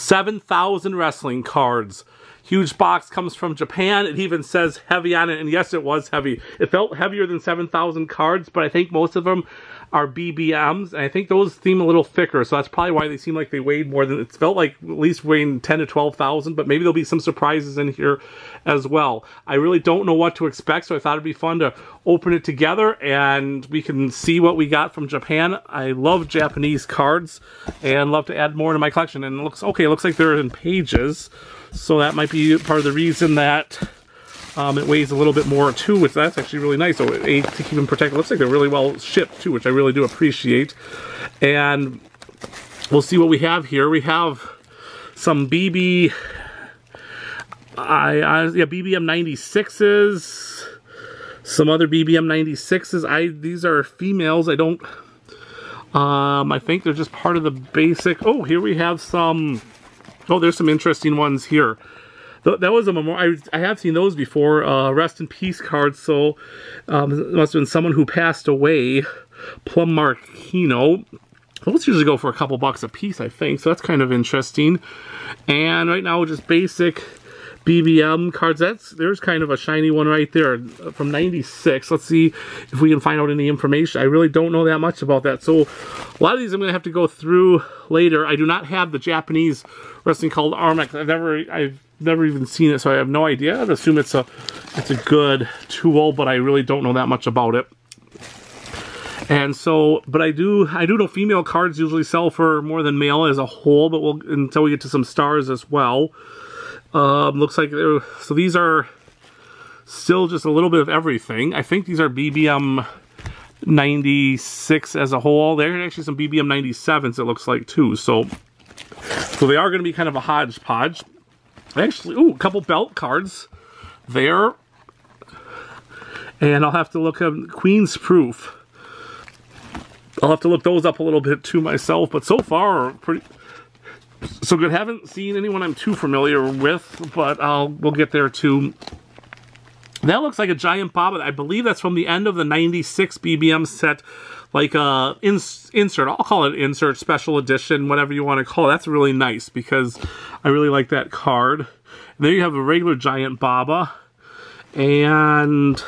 7,000 wrestling cards. Huge box, comes from Japan. It even says heavy on it, and yes, it was heavy. It felt heavier than 7,000 cards, but I think most of them are BBMs, and I think those seem a little thicker, so that's probably why they seem like they weighed more than, it felt like at least weighing 10 to 12,000, but maybe there'll be some surprises in here as well. I really don't know what to expect, so I thought it'd be fun to open it together, and we can see what we got from Japan. I love Japanese cards, and love to add more to my collection, and it looks, okay, it looks like they're in pages, so that might be part of the reason that it weighs a little bit more too, which that's actually really nice. So to keep them protected. It looks like they're really well shipped too, which I really do appreciate. And we'll see what we have here. We have some BBM 96s, some other BBM 96s. These are females. I don't. I think they're just part of the basic. Oh, here we have some. Oh, there's some interesting ones here. That was a memorial. I have seen those before. Rest in peace cards. So it must have been someone who passed away. Plum Marquino. Those usually go for a couple bucks a piece, I think. So that's kind of interesting. And right now, just basic BBM cards. There's kind of a shiny one right there from 96. Let's see if we can find out any information. I really don't know that much about that. So a lot of these I'm going to have to go through later. I do not have the Japanese wrestling called Armax. I've never even seen it, so I have no idea. I'd assume it's a good tool, but I really don't know that much about it. And so, but I do know female cards usually sell for more than male as a whole, but until we get to some stars as well. Looks like so these are still just a little bit of everything. I think these are BBM 96 as a whole. There are actually some BBM 97s it looks like too. So they are going to be kind of a hodgepodge. Actually, ooh, a couple belt cards there. And I'll have to look up Queen's Proof. I'll have to look those up a little bit too myself, but so far, pretty so good. Haven't seen anyone I'm too familiar with, but we'll get there too. That looks like a giant bobbin. I believe that's from the end of the 96 BBM set, like a insert. I'll call it insert, special edition, whatever you want to call it. That's really nice because I really like that card. And there you have a regular giant Baba. And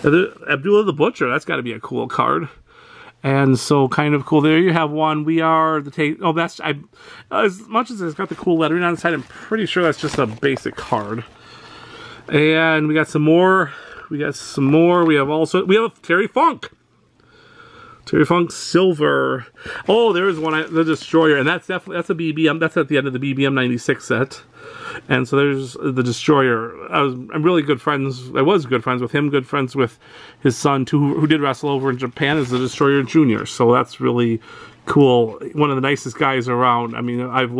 Abdullah the Butcher, that's got to be a cool card. And so kind of cool. There you have one. We are the take. Oh, that's as much as it's got the cool lettering on the side, I'm pretty sure that's just a basic card. And we got some more. We have Terry Funk. Terry Funk Silver. Oh, there's one, the Destroyer, and that's a BBM. That's at the end of the BBM 96 set. And so there's the Destroyer. I'm really good friends. I was good friends with him. Good friends with his son too, who did wrestle over in Japan as the Destroyer Jr. So that's really cool. One of the nicest guys around. I mean, I've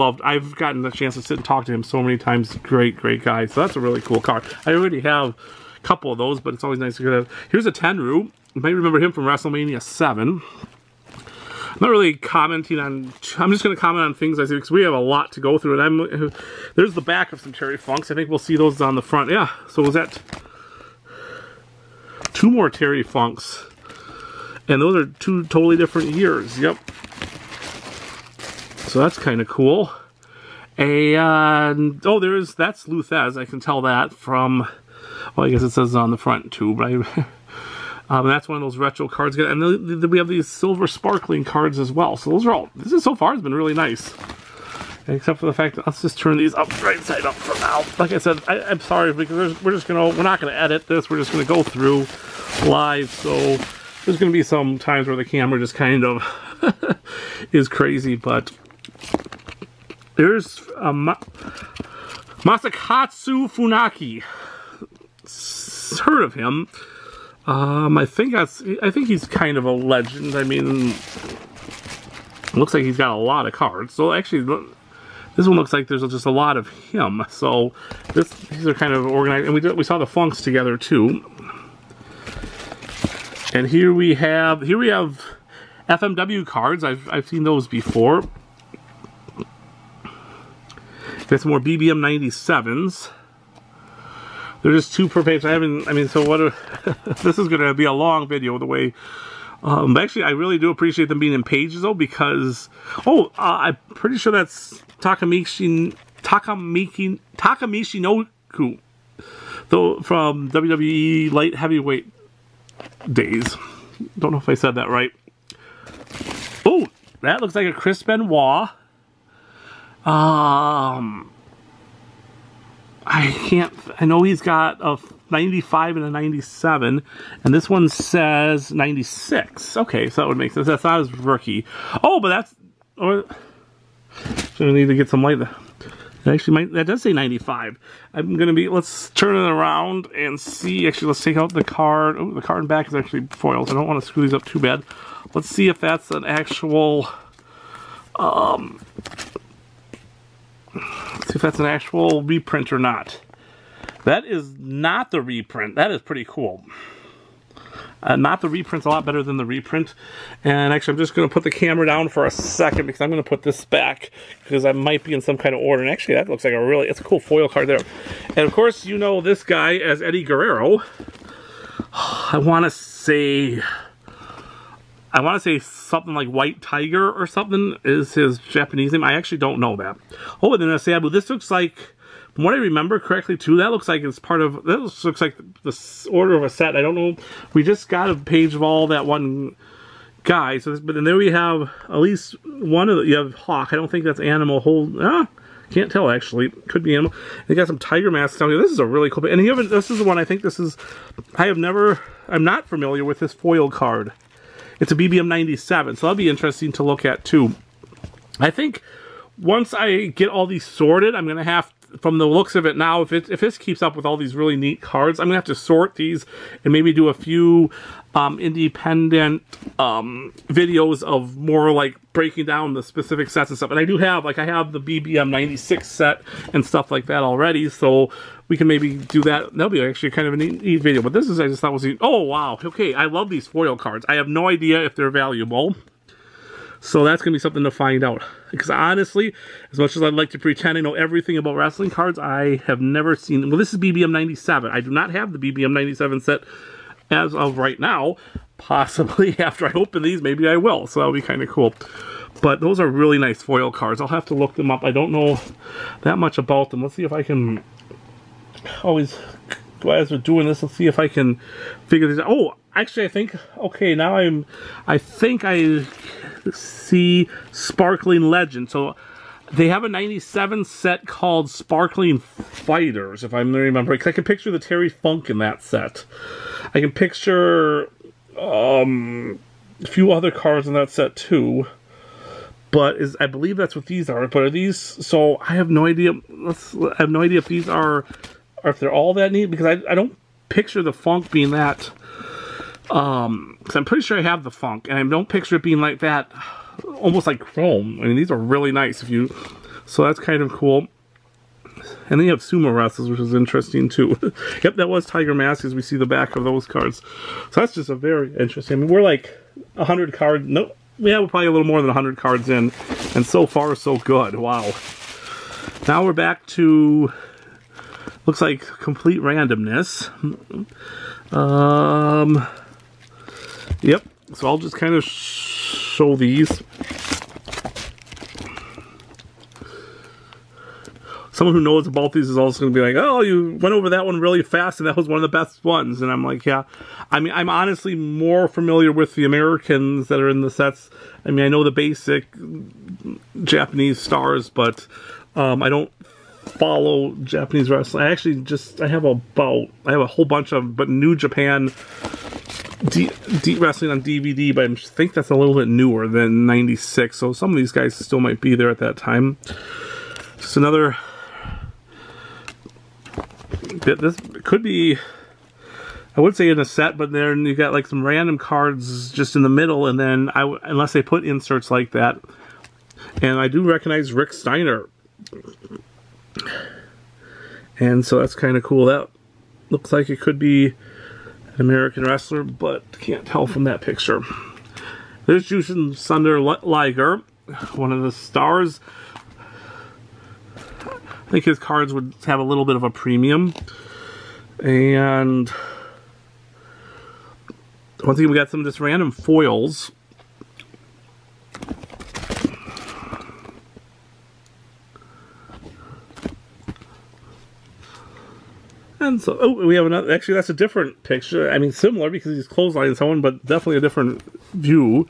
gotten the chance to sit and talk to him so many times. Great guy. So that's a really cool card. I already have a couple of those, but it's always nice to get. Here's a Tenru. You might remember him from WrestleMania 7. I'm not really commenting on. I'm just going to comment on things I see because we have a lot to go through. And there's the back of some Terry Funks. I think we'll see those on the front. Yeah. So was that 2 more Terry Funks, and those are 2 totally different years. Yep. So that's kind of cool. And oh, that's Luthez. I can tell that from. Well, I guess it says on the front too, but that's one of those retro cards. And then we have these silver sparkling cards as well. So those are all, so far has been really nice. Except for the fact that, let's just turn these up right side up for now. Like I said, I'm sorry because we're not gonna edit this. We're just gonna go through live. So there's gonna be some times where the camera just kind of is crazy. But there's Masakatsu Funaki. Heard of him. I think he's kind of a legend. I mean, it looks like he's got a lot of cards. So actually, this one looks like there's just a lot of him. So these are kind of organized, and we saw the Funks together too. And here we have FMW cards. I've seen those before. Got some more BBM 97s. They're just 2 per page. So this is going to be a long video the way Actually, I really do appreciate them being in pages, though, because... Oh, I'm pretty sure that's Takamichi Noku, though, from WWE Light Heavyweight days. Don't know if I said that right. Oh, that looks like a Chris Benoit. I know he's got a 95 and a 97, and this one says 96. Okay, so that would make sense. That's not his rookie. Oh, but that's... Or, so we need to get some light. Actually, that does say 95. I'm going to be... Let's turn it around and see. Actually, let's take out the card. Oh, the card in back is actually foiled, so I don't want to screw these up too bad. Let's see if that's an actual... Let's see if that's an actual reprint or not. That is not the reprint. That is pretty cool. Not the reprint's a lot better than the reprint. And actually, I'm just going to put the camera down for a second because I'm going to put this back because I might be in some kind of order. And actually, that looks like it's a cool foil card there. And of course, you know this guy as Eddie Guerrero. I want to say something like White Tiger or something is his Japanese name. I actually don't know that. Oh, and then Sabu. This looks like, from what I remember correctly too, that looks like it's part of, that looks like the order of a set. I don't know. We just got a page of all that one guy. So, but then there we have at least one of the, you have Hawk. I don't think that's Animal. Can't tell actually. Could be Animal. They got some tiger masks down here. This is a really cool. And this is the one I think this is. I'm not familiar with this foil card. It's a BBM 97, so that'll be interesting to look at too. I think once I get all these sorted, I'm gonna have, from the looks of it now, if this keeps up with all these really neat cards, I'm gonna have to sort these and maybe do a few independent videos of more like breaking down the specific sets and stuff. And I do have, like, I have the BBM 96 set and stuff like that already, so we can maybe do that. That'll be actually kind of a neat video. But this is, I just thought was, oh wow, okay, I love these foil cards. I have no idea if they're valuable. So that's going to be something to find out. Because honestly, as much as I'd like to pretend I know everything about wrestling cards, I have never seen... Well, this is BBM 97. I do not have the BBM 97 set as of right now. Possibly after I open these, maybe I will. So that'll be kind of cool. But those are really nice foil cards. I'll have to look them up. I don't know that much about them. Let's see if I can... Always, as we're doing this, let's see if I can figure this out. Oh, actually, I think... Okay, now I think I see Sparkling Legend. So they have a 97 set called Sparkling Fighters, if I'm remembering. Because I can picture the Terry Funk in that set. I can picture a few other cards in that set too. But I believe that's what these are. But are these... So I have no idea. I have no idea if these are... Or if they're all that neat. Because I don't picture the Funk being that... Because I'm pretty sure I have the Funk, and I don't picture it being like that, almost like chrome. I mean, these are really nice. So that's kind of cool. And then you have sumo wrestlers, which is interesting too. Yep, that was Tiger Mask, as we see the back of those cards. So that's just a very interesting. I mean, we're like 100 cards. No, we're probably a little more than 100 cards in, and so far so good. Wow. Now we're back to, looks like complete randomness. Yep, so I'll just kind of show these. Someone who knows about these is also going to be like, oh, you went over that one really fast and that was one of the best ones. And I'm like, yeah. I mean, I'm honestly more familiar with the Americans that are in the sets. I mean, I know the basic Japanese stars, but I don't follow Japanese wrestling. I actually I have a whole bunch of, but New Japan wrestling on DVD, but I think that's a little bit newer than 96, so some of these guys still might be there at that time. Just another bit. This could be, I would say, in a set, but then you got like some random cards just in the middle, and then unless they put inserts like that. And I do recognize Rick Steiner, and so that's kind of cool. That looks like it could be American wrestler, but can't tell from that picture. There's Jushin Thunder Liger, one of the stars. I think his cards would have a little bit of a premium. And Once again, we got some just random foils. And so, oh, we have another, actually that's a different picture. I mean, similar because he's clotheslining someone, but definitely a different view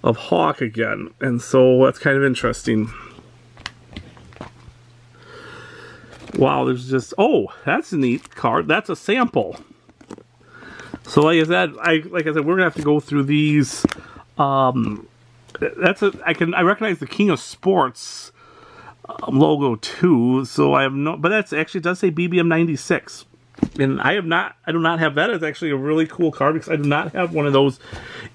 of Hawk again. And so that's kind of interesting. Wow, there's just, oh, that's a neat card. That's a sample. So like I said, we're gonna have to go through these. That's a, I recognize the King of Sports logo too. So I have no, but that's actually, it does say BBM 96. And I do not have that. It's actually a really cool card because I do not have one of those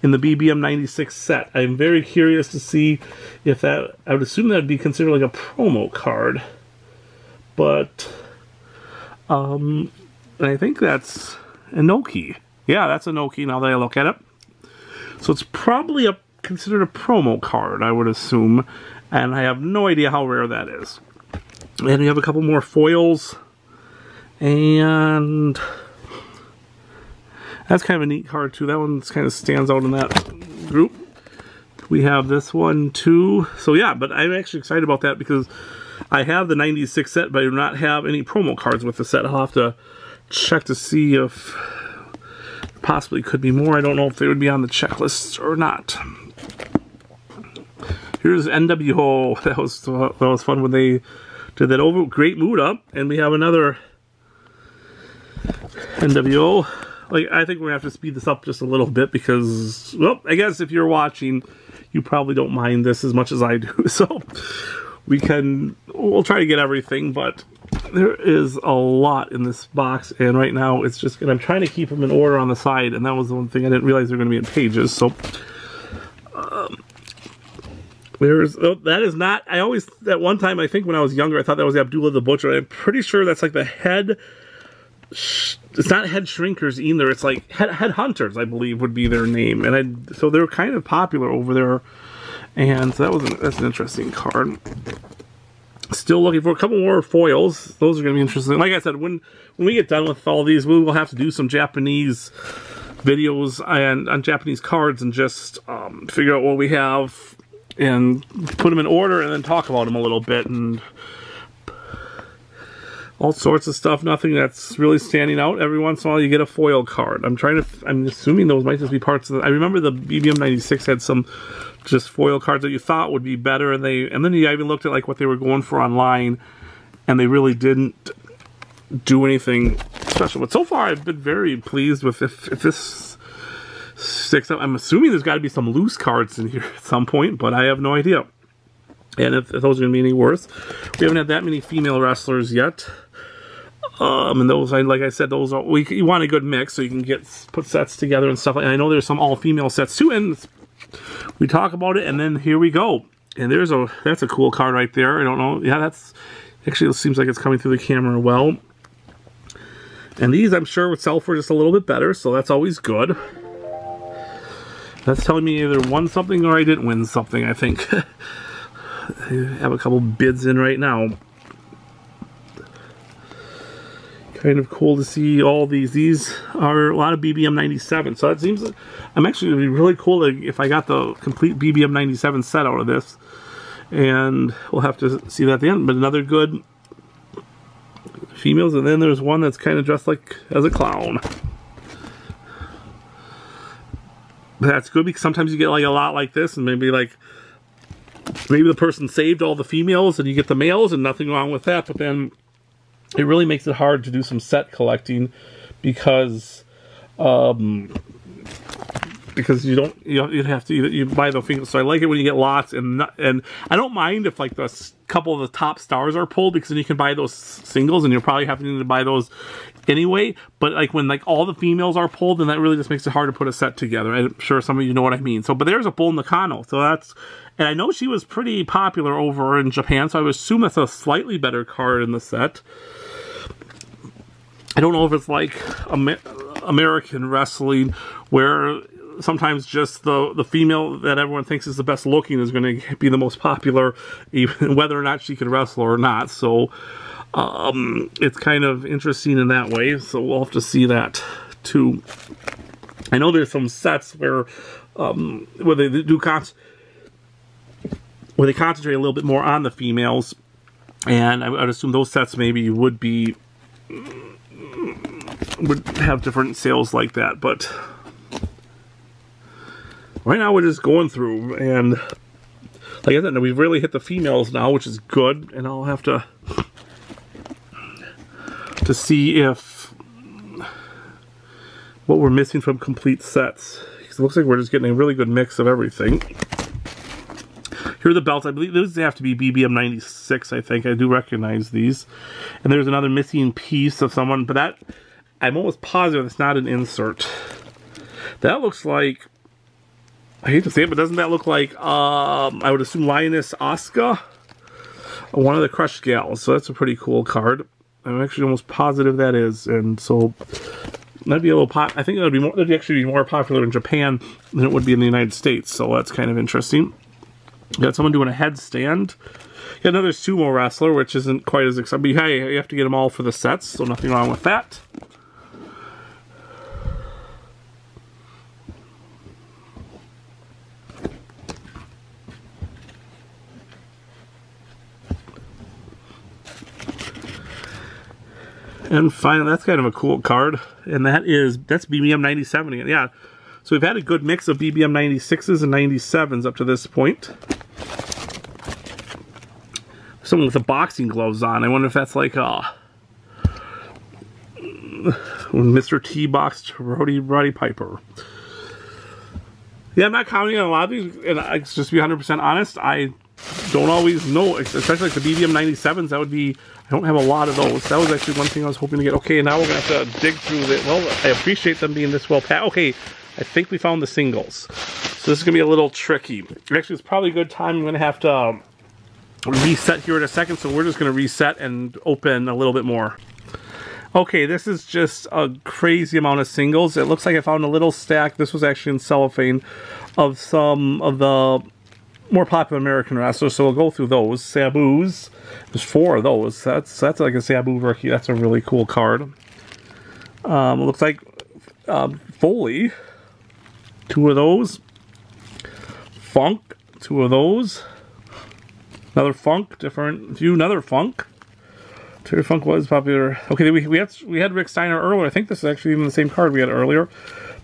in the BBM 96 set. I'm very curious to see if that, I would assume that would be considered like a promo card. But, and I think that's Inoki. Yeah, that's Inoki now that I look at it. So it's probably considered a promo card, I would assume. And I have no idea how rare that is. And we have a couple more foils. And that's kind of a neat card too. That one kind of stands out in that group. We have this one too. So yeah, but I'm actually excited about that because I have the 96 set, but I do not have any promo cards with the set. I'll have to check to see if possibly could be more. I don't know if they would be on the checklist or not. Here's NWO. That was fun when they did that over. Great mood up, and we have another NWO. Like, I think we're gonna have to speed this up just a little bit because, well, I guess if you're watching, you probably don't mind this as much as I do. So we'll try to get everything, but there is a lot in this box, and right now it's just, and I'm trying to keep them in order on the side, and that was the one thing I didn't realize they're going to be in pages. So that is not, I always, at one time, I think when I was younger, I thought that was Abdullah the Butcher. I'm pretty sure that's like the head, it's not head shrinkers either, it's like head hunters, I believe would be their name. And so they're kind of popular over there, and so that's an interesting card. Still looking for a couple more foils. Those are going to be interesting. Like I said, when we get done with all these, we will have to do some Japanese videos on Japanese cards and just figure out what we have and put them in order and then talk about them a little bit and all sorts of stuff. Nothing that's really standing out. Every once in a while you get a foil card. I'm assuming those might just be parts of I remember the BBM 96 had some just foil cards that you thought would be better, and then you even looked at like what they were going for online, and they really didn't do anything special. But so far I've been very pleased with if this sticks up. I'm assuming there's got to be some loose cards in here at some point, but I have no idea. And if those are going to be any worse. We haven't had that many female wrestlers yet. And those, like I said, those are, you want a good mix so you can put sets together and stuff. And I know there's some all-female sets too, and we talk about it, and then here we go. And that's a cool card right there. I don't know. Yeah, that's actually, it seems like it's coming through the camera well. And these, I'm sure, would sell for just a little bit better, so that's always good. That's telling me either won something or I didn't win something, I think. I have a couple bids in right now. Kind of cool to see all these. These are a lot of BBM 97, so it seems like I'm actually going to be really cool if I got the complete BBM 97 set out of this. And we'll have to see that at the end. But another good females, and then there's one that's kind of dressed like as a clown. That's good because sometimes you get like a lot like this, and maybe the person saved all the females and you get the males, and nothing wrong with that. But then it really makes it hard to do some set collecting because you'd have to buy the females. So I like it when you get lots, and I don't mind if like the couple of the top stars are pulled, because then you can buy those singles, and you're probably having to buy those anyway. But like when like all the females are pulled, then that really just makes it hard to put a set together. I'm sure some of you know what I mean. So, but there's a Bull Nakano, so that's, and I know she was pretty popular over in Japan, so I would assume that's a slightly better card in the set. I don't know if it's like American wrestling, where sometimes just the female that everyone thinks is the best looking is going to be the most popular, even whether or not she can wrestle or not. So it's kind of interesting in that way. So we'll have to see that too. I know there's some sets where they do where they concentrate a little bit more on the females, and I would assume those sets maybe would have different sales like that. But right now we're just going through, and like I said, we've really hit the females now, which is good. And I'll have to see if what we're missing from complete sets, because it looks like we're just getting a really good mix of everything. Here are the belts. I believe those have to be BBM 96, I think. I do recognize these. And there's another missing piece of someone, but that, I'm almost positive it's not an insert. That looks like, I hate to say it, but doesn't that look like, I would assume Lioness Asuka? One of the Crushed Gals. So that's a pretty cool card. I'm actually almost positive that is. And so that'd be a little I think that'd actually be more popular in Japan than it would be in the United States. So that's kind of interesting. Got someone doing a headstand. Got another sumo wrestler, which isn't quite as exciting. But hey, you have to get them all for the sets, so nothing wrong with that. And finally, that's kind of a cool card, and that's BBM 97. Yeah, so we've had a good mix of BBM 96s and 97s up to this point. Someone with the boxing gloves on. I wonder if that's like when Mr. T boxed Roddy Piper. Yeah, I'm not commenting on a lot of these, and just to be 100% honest, I don't always know, especially like the BBM 97s. That would be, I don't have a lot of those. That was actually one thing I was hoping to get. Okay, now we're going to have to dig through the, well, I appreciate them being this well packed. Okay, I think we found the singles. So this is going to be a little tricky. Actually, it's probably a good time. I'm going to have to reset here in a second, so we're just going to reset and open a little bit more. Okay, this is just a crazy amount of singles. It looks like I found a little stack. This was actually in cellophane of some of the more popular American wrestlers, so we'll go through those. Sabu's, there's 4 of those. That's like a Sabu rookie. That's a really cool card. It looks like Foley, 2 of those. Funk, 2 of those. Another Funk, different view, another Funk. Terry Funk was popular. Okay, we had Rick Steiner earlier. I think this is actually even the same card we had earlier.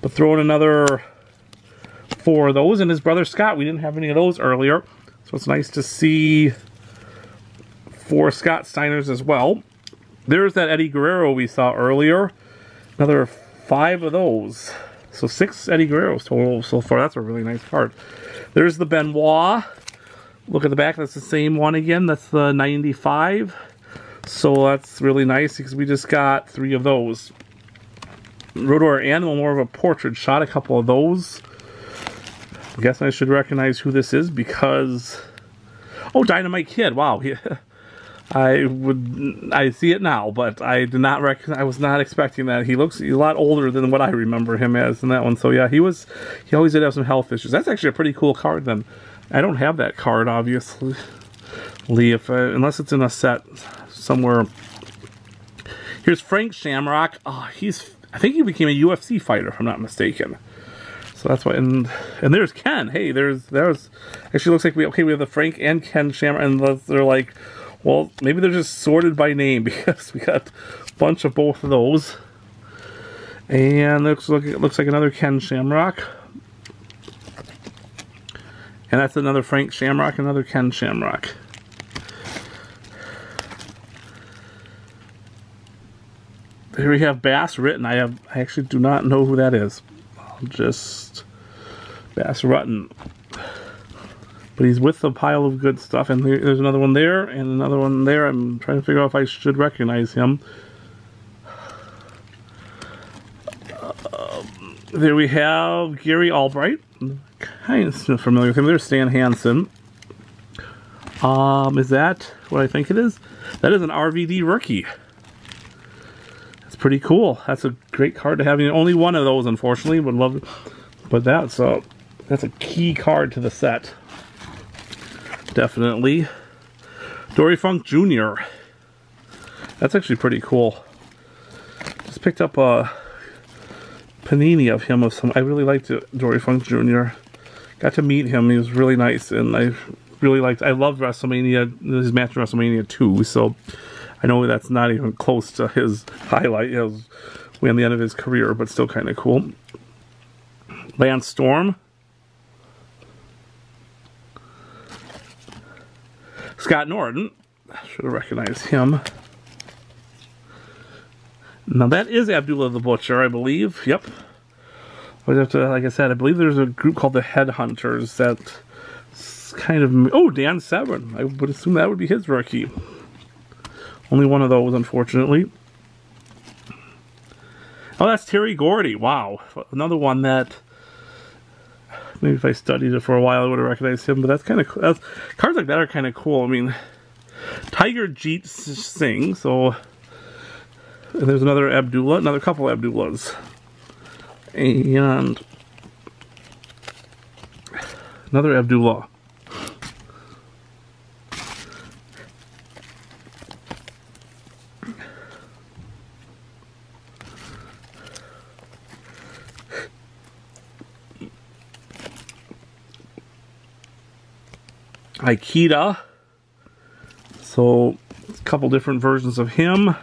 But throw in another 4 of those. And his brother Scott, we didn't have any of those earlier. So it's nice to see 4 Scott Steiners as well. There's that Eddie Guerrero we saw earlier. Another 5 of those. So 6 Eddie Guerreros total so far. That's a really nice card. There's the Benoit. Look at the back, that's the same one again. That's the 95. So that's really nice because we just got 3 of those. Road Warrior Animal, more of a portrait shot, a couple of those. I guess I should recognize who this is because... Oh, Dynamite Kid, wow. I see it now, but I did not I was not expecting that. He looks a lot older than what I remember him as in that one. So yeah, he always did have some health issues. That's actually a pretty cool card then. I don't have that card, obviously, unless it's in a set somewhere. Here's Frank Shamrock. Oh, I think he became a UFC fighter, if I'm not mistaken. So that's why. And there's Ken. Hey, there's actually looks like we have the Frank and Ken Shamrock, and they're like, well, maybe they're just sorted by name because we got a bunch of both of those. And it looks like another Ken Shamrock. And that's another Frank Shamrock, another Ken Shamrock. Here we have Bass Ritten. I actually do not know who that is. Just Bass Rutten. But he's with a pile of good stuff. And there's another one there and another one there. I'm trying to figure out if I should recognize him. There we have Gary Albright. Kind of familiar with him. There's Stan Hansen. Is that what I think it is? That is an RVD rookie. That's pretty cool. That's a great card to have. Only one of those, unfortunately. Would love to, but that's a key card to the set. Definitely. Dory Funk Jr. That's actually pretty cool. Just picked up a panini of him. I really liked Dory Funk Jr. Got to meet him. He was really nice, and I loved WrestleMania, his match in WrestleMania 2, so I know that's not even close to his highlight. It was way on the end of his career, but still kind of cool. Lance Storm. Scott Norton. Should have recognized him. Now that is Abdullah the Butcher, I believe. Yep. I have to, like I said, I believe there's a group called the Headhunters that's kind of... Oh, Dan Severn. I would assume that would be his rookie. Only one of those, unfortunately. Oh, that's Terry Gordy. Wow. Another one that... Maybe if I studied it for a while, I would have recognized him. But that's kind of cool. Cards like that are kind of cool. I mean, Tiger Jeet Singh. So, and there's another Abdullah. Another couple Abdullahs. And another Abdullah. Aikida. So, a couple different versions of him.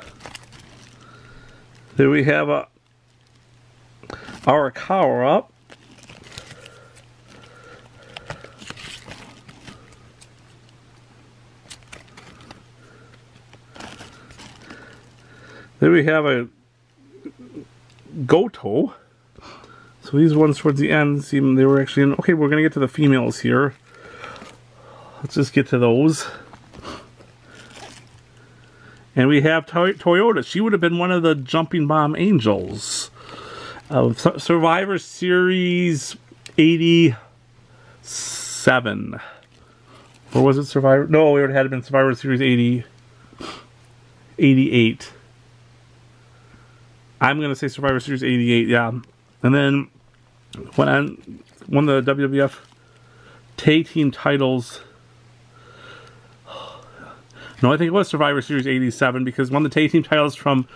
There we have a Arakawa. There we have a Goto. So these ones towards the end seem they were actually in. Okay, we're gonna get to the females here. Let's just get to those. And we have Toyota. She would have been one of the Jumping Bomb Angels of Survivor Series 87. Or was it Survivor? No, it would have been Survivor Series 88. I'm going to say Survivor Series 88, yeah. And then won the WWF Tag Team titles. No, I think it was Survivor Series 87 because won the tag team titles from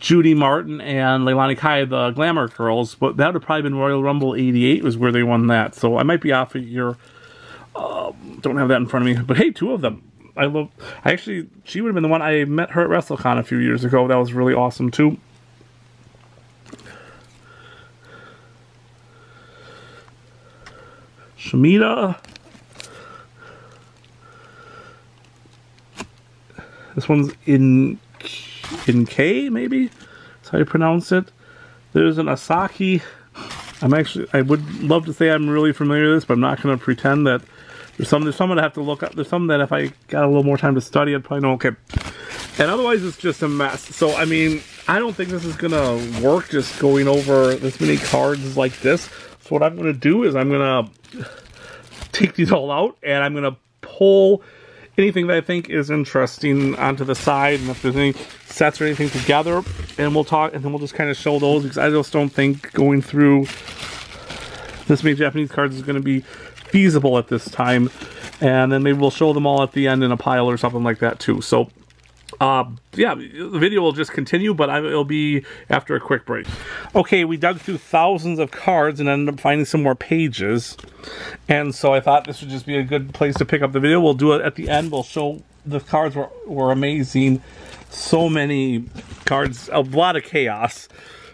Judy Martin and Leilani Kai, the Glamour Girls. But that would have probably been Royal Rumble 88 was where they won that. So I might be off a year. Don't have that in front of me. But hey, two of them. She would have been the one I met her at WrestleCon a few years ago. That was really awesome too. Shimida. This one's in K, maybe? That's how you pronounce it. There's an Asaki. I would love to say I'm really familiar with this, but I'm not going to pretend that there's some that I have to look up. There's some that if I got a little more time to study, I'd probably know, okay. And otherwise, it's just a mess. So, I mean, I don't think this is going to work just going over this many cards like this. So what I'm going to do is I'm going to take these all out, and I'm going to pull anything that I think is interesting onto the side, and if there's any sets or anything together, and we'll talk, and then we'll just kind of show those, because I just don't think going through this many Japanese cards is going to be feasible at this time, and then maybe we'll show them all at the end in a pile or something like that too. So yeah, the video will just continue, but it'll be after a quick break. Okay, we dug through thousands of cards and ended up finding some more pages. And so I thought this would just be a good place to pick up the video. We'll do it at the end. We'll show the cards were amazing. So many cards, a lot of chaos.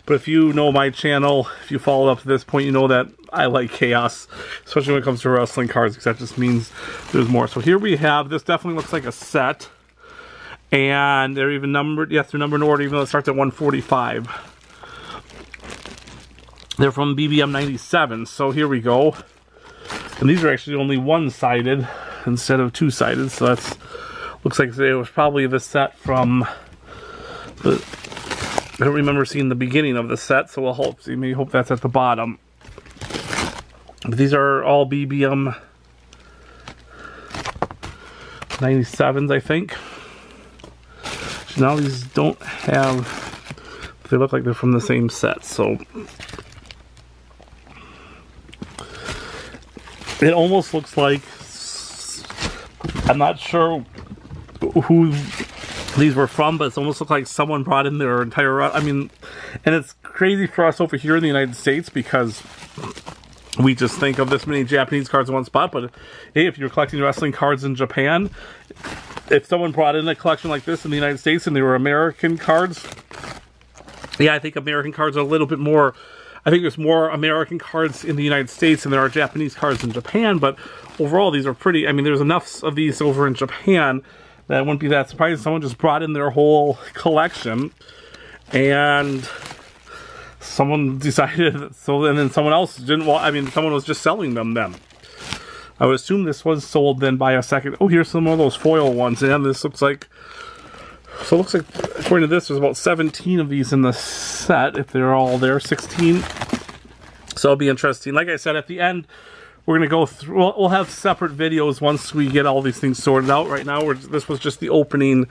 But if you know my channel, if you followed up to this point, you know that I like chaos, especially when it comes to wrestling cards, because that just means there's more. So here we have, this definitely looks like a set. And they're even numbered, yes, they're numbered in order, even though it starts at 145. They're from BBM 97, so here we go. And these are actually only one-sided instead of two-sided, so that's, looks like it was probably the set from, I don't remember seeing the beginning of the set, so we'll hope that's at the bottom. But these are all BBM 97s, I think. Now these don't have, they look like they're from the same set, so it almost looks like, I'm not sure who these were from, but it's almost looked like someone brought in their entire, I mean, and it's crazy for us over here in the United States because we just think of this many Japanese cards in one spot, but hey, if you're collecting wrestling cards in Japan, if someone brought in a collection like this in the United States and they were American cards, yeah, I think American cards are a little bit more, I think there's more American cards in the United States than there are Japanese cards in Japan, but overall these are pretty, I mean, there's enough of these over in Japan that it wouldn't be that surprising. Someone just brought in their whole collection, and someone decided, so and then someone else didn't want, I mean, someone was just selling them then. I would assume this was sold then by a second. Oh, here's some of those foil ones, and this looks like, so it looks like, according to this, there's about 17 of these in the set, if they're all there, 16. So it'll be interesting. Like I said, at the end, we're going to go through, we'll have separate videos once we get all these things sorted out. Right now, this was just the opening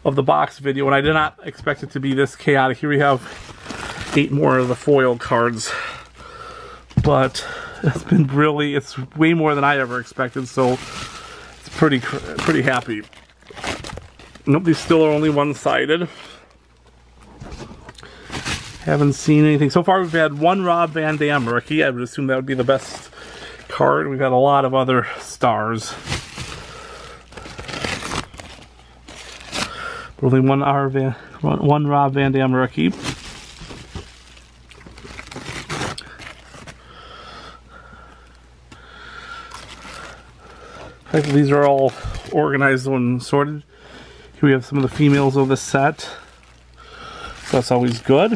of the box video, and I did not expect it to be this chaotic. Here we have 8 more of the foil cards, but it's been really, it's way more than I ever expected, so it's pretty happy. Nope, these still are only one-sided. Haven't seen anything. So far, we've had one Rob Van Dam rookie. I would assume that would be the best card. We've had a lot of other stars. Only one Rob Van Dam rookie. These are all organized and sorted. Here we have some of the females of the set. So that's always good.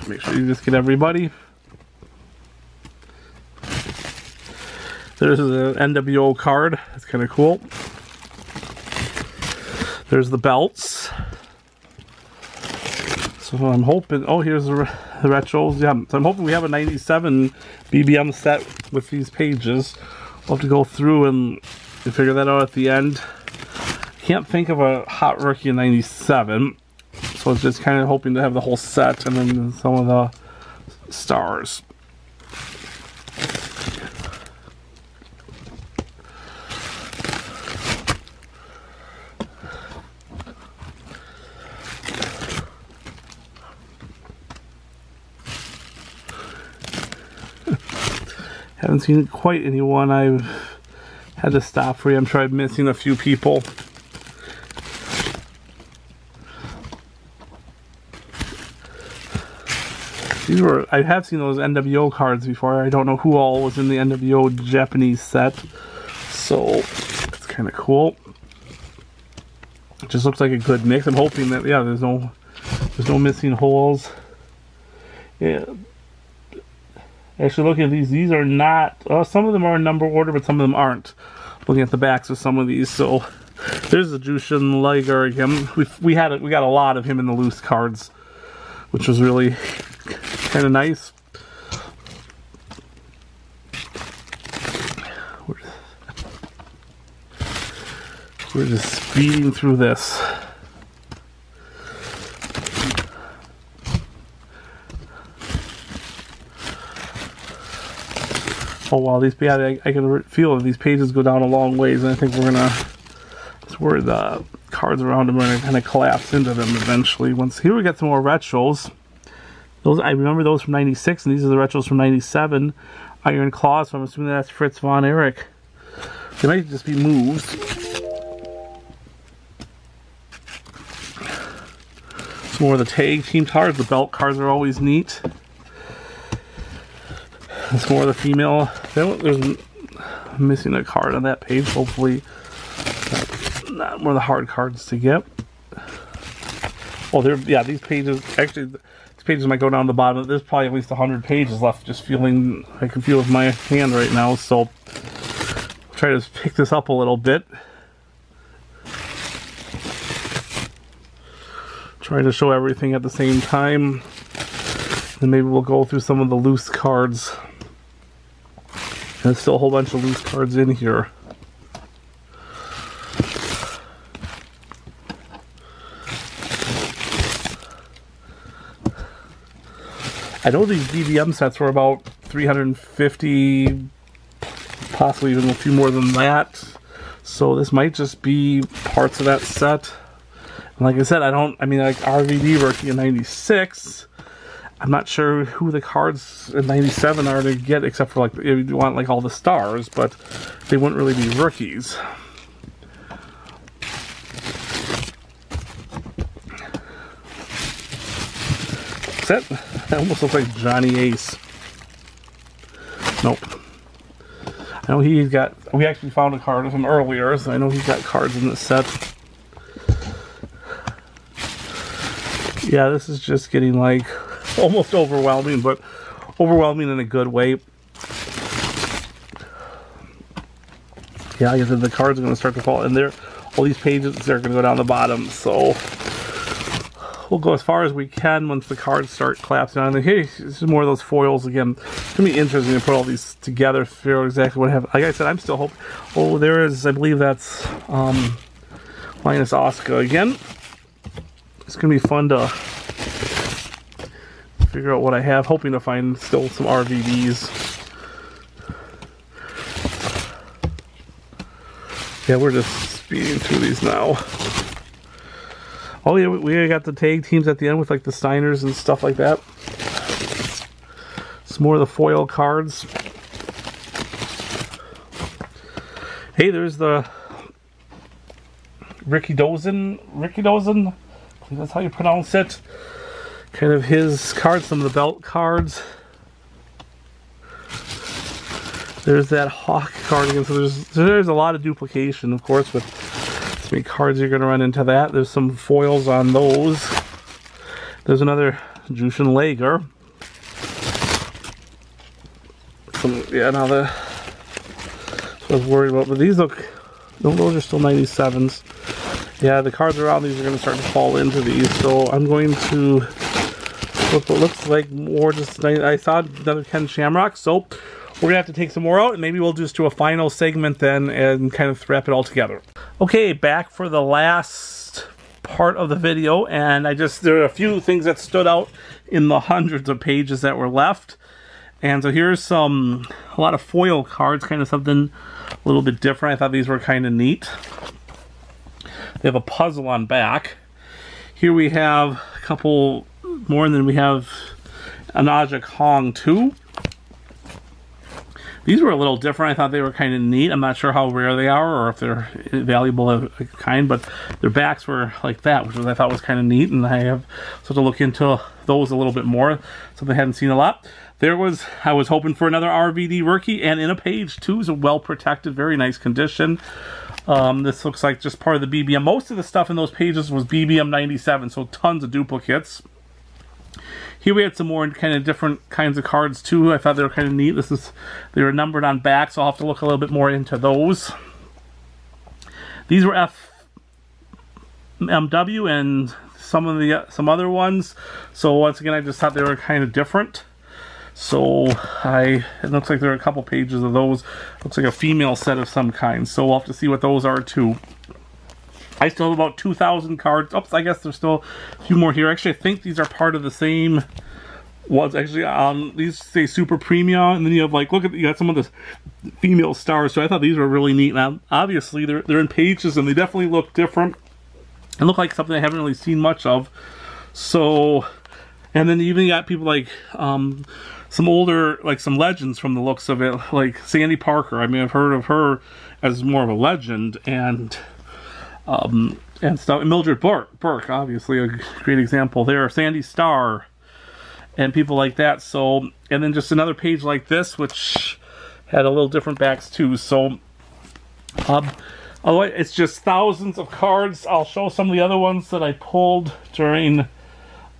Make sure you just get everybody. There's an NWO card. That's kind of cool. There's the belts. So I'm hoping, oh, here's the retros. Yeah, so I'm hoping we have a 97 BBM set with these pages. We'll have to go through and figure that out at the end. Can't think of a hot rookie in 97. So it's just kind of hoping to have the whole set and then some of the stars. Haven't seen quite anyone. I've had to stop for you. I'm sure I'm missing a few people. These were, I have seen those NWO cards before. I don't know who all was in the NWO Japanese set. So it's kind of cool. It just looks like a good mix. I'm hoping that, yeah, there's no missing holes. Yeah. Actually, looking at these are not, some of them are in number order, but some of them aren't. Looking at the backs of some of these, so there's the Jushin Liger again. We got a lot of him in the loose cards, which was really kind of nice. We're just speeding through this. Oh wow, these, yeah, I can feel that these pages go down a long ways, and I think we're gonna, that's where the cards around them are gonna kind of collapse into them eventually. Once here we got some more retros. Those, I remember those from '96, and these are the retros from '97. Iron Claws, so I'm assuming that's Fritz Von Erich. They might just be moves. Some more of the tag team cards. The belt cards are always neat. It's more of the female. There's missing a card on that page. Hopefully, not more of the hard cards to get. Oh, yeah, these pages. Actually, these pages might go down the bottom. There's probably at least 100 pages left. Just feeling, I can feel with my hand right now. So, I'll try to pick this up a little bit. Try to show everything at the same time. And maybe we'll go through some of the loose cards. There's still a whole bunch of loose cards in here. I know these BBM sets were about 350, possibly even a few more than that. So this might just be parts of that set. And like I said, I mean, like RVD rookie in 96, I'm not sure who the cards in 97 are to get, except for like, if you want like all the stars, but they wouldn't really be rookies. That almost looks like Johnny Ace. Nope. I know he's got, we actually found a card of him earlier, so I know he's got cards in this set. Yeah, this is just getting like almost overwhelming, but overwhelming in a good way. Yeah, like I said, the cards are going to start to fall in there. All these pages are going to go down the bottom, so we'll go as far as we can once the cards start collapsing on. And hey, this is more of those foils again. It's going to be interesting to put all these together, figure out exactly what I have. Like I said, I'm still hoping. Oh, there is, I believe that's Linus Oscar again. It's going to be fun to figure out what I have. Hoping to find still some RVDs. Yeah, we're just speeding through these now. Oh yeah, we got the tag teams at the end with like the Steiners and stuff like that. Some more of the foil cards. Hey, there's the Ricky Dozen. I think that's how you pronounce it. Kind of his cards, some of the belt cards. There's that Hawk card again. So there's a lot of duplication, of course, with how many cards you're going to run into that. There's some foils on those. There's another Jushin Lager. Yeah, now I was worried about, but these look, those are still 97s. Yeah, the cards around these are going to start to fall into these, so I'm going to look what looks like more just, I saw another Ken Shamrock, so we're going to have to take some more out, and maybe we'll just do a final segment then and kind of wrap it all together. Okay, back for the last part of the video, and there are a few things that stood out in the hundreds of pages that were left. And so here's a lot of foil cards, kind of something a little bit different. I thought these were kind of neat. They have a puzzle on back. Here we have a couple more, and then we have an Aja Kong 2. These were a little different. I thought they were kind of neat. I'm not sure how rare they are or if they're valuable of a kind, but their backs were like that, which I thought was kind of neat, and I have to look into those a little bit more, something I hadn't seen a lot. I was hoping for another RVD rookie, and in a page too, is a well protected, very nice condition. This looks like just part of the BBM. Most of the stuff in those pages was BBM 97, so tons of duplicates. Here we had some more kind of different kinds of cards too. I thought they were kind of neat. They were numbered on back, so I'll have to look a little bit more into those. These were FMW and some other ones. So once again, I just thought they were kind of different. So it looks like there are a couple pages of those. Looks like a female set of some kind. So we'll have to see what those are too. I still have about 2,000 cards. Oops, I guess there's still a few more here. Actually, I think these are part of the same ones. Actually, these say Super Premium, and then you have like, you got some of the female stars. So I thought these were really neat. Now, obviously, they're in pages, and they definitely look different and look like something I haven't really seen much of. So, and then you even got people like some older, like some legends from the looks of it, like Sandy Parker. I mean, I've heard of her as more of a legend, and stuff. And Mildred Burke, obviously a great example there. Sandy Starr, and people like that. So, and then just another page like this, which had a little different backs too. So, although it's just thousands of cards, I'll show some of the other ones that I pulled during.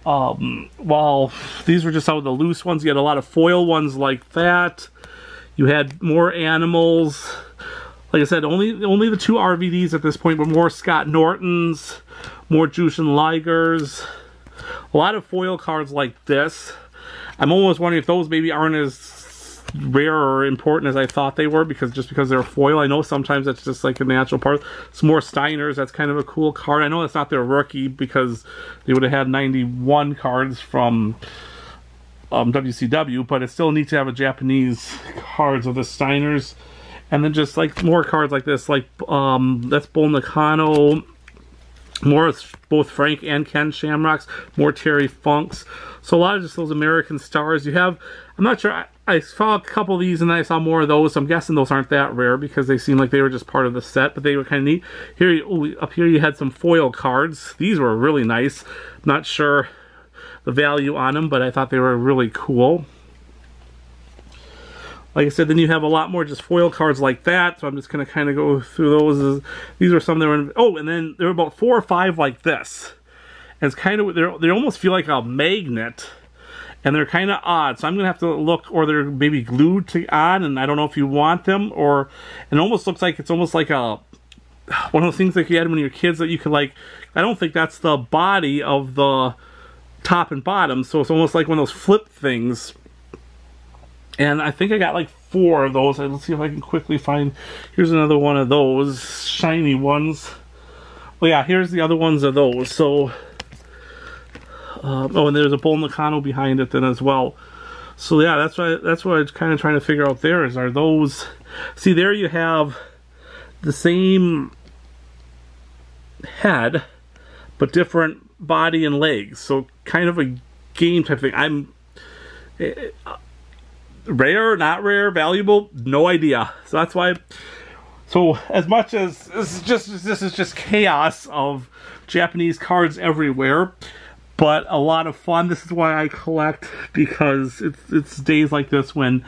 Well, these were just some of the loose ones. You had a lot of foil ones like that. You had more animals. Like I said, only the two RVDs at this point, but more Scott Nortons, more Jushin Ligers, a lot of foil cards like this. I'm almost wondering if those maybe aren't as rare or important as I thought they were, because they're foil. I know sometimes that's just like a natural part. Some more Steiners, that's kind of a cool card. I know that's not their rookie because they would have had 91 cards from WCW, but it's still neat to have a Japanese cards of the Steiners. And then just like more cards like this, like that's Bull Nakano, More of both Frank and Ken Shamrocks, more Terry Funks. So a lot of just those American stars. You have, I'm not sure, I saw a couple of these and I saw more of those, so I'm guessing those aren't that rare because they seem like they were just part of the set, but they were kind of neat. Here, up here you had some foil cards. These were really nice. Not sure the value on them, but I thought they were really cool. Like I said, then you have a lot more just foil cards like that, so I'm just going to kind of go through those. These are some that were in, oh, and then there were about 4 or 5 like this. And it's kind of, they almost feel like a magnet, and they're kind of odd. So I'm going to have to look, or they're maybe glued on, and I don't know if you want them, or it almost looks like, it's almost like a, one of the things that you had when you were kids that you could like, I don't think that's the body of the top and bottom, so it's almost like one of those flip things. And I think I got like 4 of those. Let's see if I can quickly find, here's another one of those shiny ones. Well, yeah, here's the other ones of those. So, oh, and there's a Bull Nakano behind it then as well. So yeah, that's what I'm kind of trying to figure out there is, are those, see there you have the same head, but different body and legs. So kind of a game type thing. Rare, not rare, valuable, no idea. So that's why, so as much as this is just chaos of Japanese cards everywhere, but a lot of fun. This is why I collect, because it's days like this when,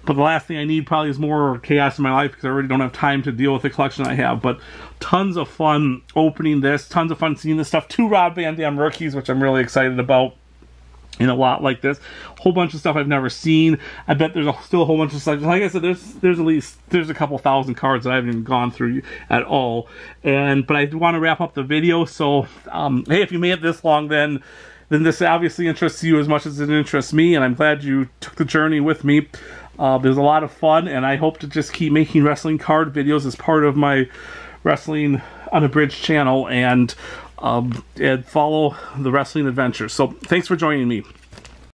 but the last thing I need probably is more chaos in my life because I already don't have time to deal with the collection I have. But tons of fun opening this, tons of fun seeing this stuff. 2 Rob Van Dam rookies, which I'm really excited about. In a lot like this, a whole bunch of stuff I've never seen. I bet there's still a whole bunch of stuff. Like I said, there's a couple thousand cards that I haven't even gone through at all. But I want to wrap up the video. So hey, if you made it this long, then this obviously interests you as much as it interests me, and I'm glad you took the journey with me. There's a lot of fun, and I hope to just keep making wrestling card videos as part of my Wrestling Unabridged channel, and follow the wrestling adventure. So thanks for joining me.